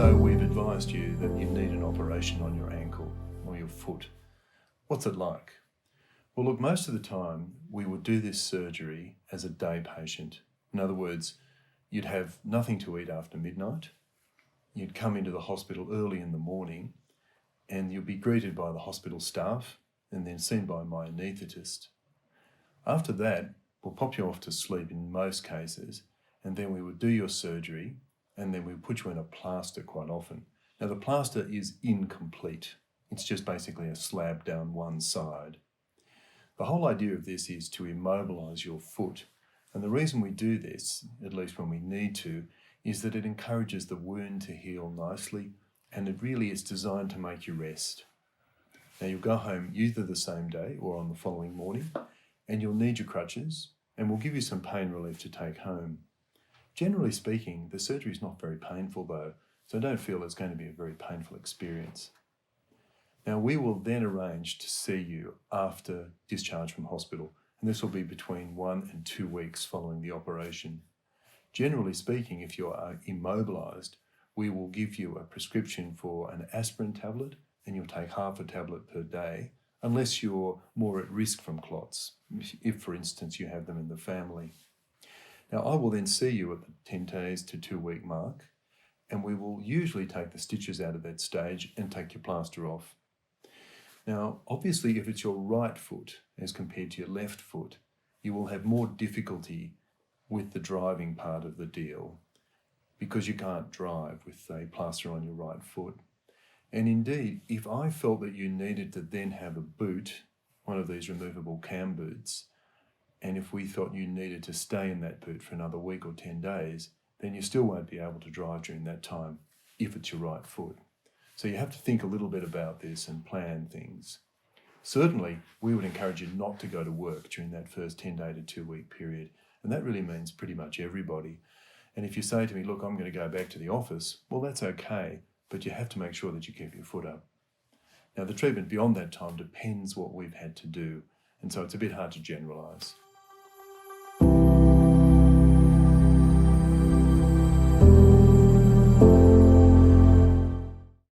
So we've advised you that you need an operation on your ankle or your foot. What's it like? Well, look, most of the time we would do this surgery as a day patient. In other words, you'd have nothing to eat after midnight. You'd come into the hospital early in the morning and you'll be greeted by the hospital staff and then seen by my anaesthetist. After that, we'll pop you off to sleep in most cases, and then we would do your surgery, and then we put you in a plaster quite often. Now the plaster is incomplete. It's just basically a slab down one side. The whole idea of this is to immobilise your foot. And the reason we do this, at least when we need to, is that it encourages the wound to heal nicely, and it really is designed to make you rest. Now you'll go home either the same day or on the following morning, and you'll need your crutches, and we'll give you some pain relief to take home. Generally speaking, the surgery is not very painful though, so don't feel it's going to be a very painful experience. Now we will then arrange to see you after discharge from hospital, and this will be between 1 and 2 weeks following the operation. Generally speaking, if you are immobilised, we will give you a prescription for an aspirin tablet, and you'll take half a tablet per day, unless you're more at risk from clots, if for instance you have them in the family. Now I will then see you at the 10 days to 2 week mark, and we will usually take the stitches out at that stage and take your plaster off. Now obviously if it's your right foot as compared to your left foot, you will have more difficulty with the driving part of the deal because you can't drive with a plaster on your right foot. And indeed, if I felt that you needed to then have a boot, one of these removable cam boots, and if we thought you needed to stay in that boot for another week or 10 days, then you still won't be able to drive during that time if it's your right foot. So you have to think a little bit about this and plan things. Certainly, we would encourage you not to go to work during that first 10-day to 2 week period. And that really means pretty much everybody. And if you say to me, look, I'm going to go back to the office, well, that's okay, but you have to make sure that you keep your foot up. Now, the treatment beyond that time depends what we've had to do, and so it's a bit hard to generalise.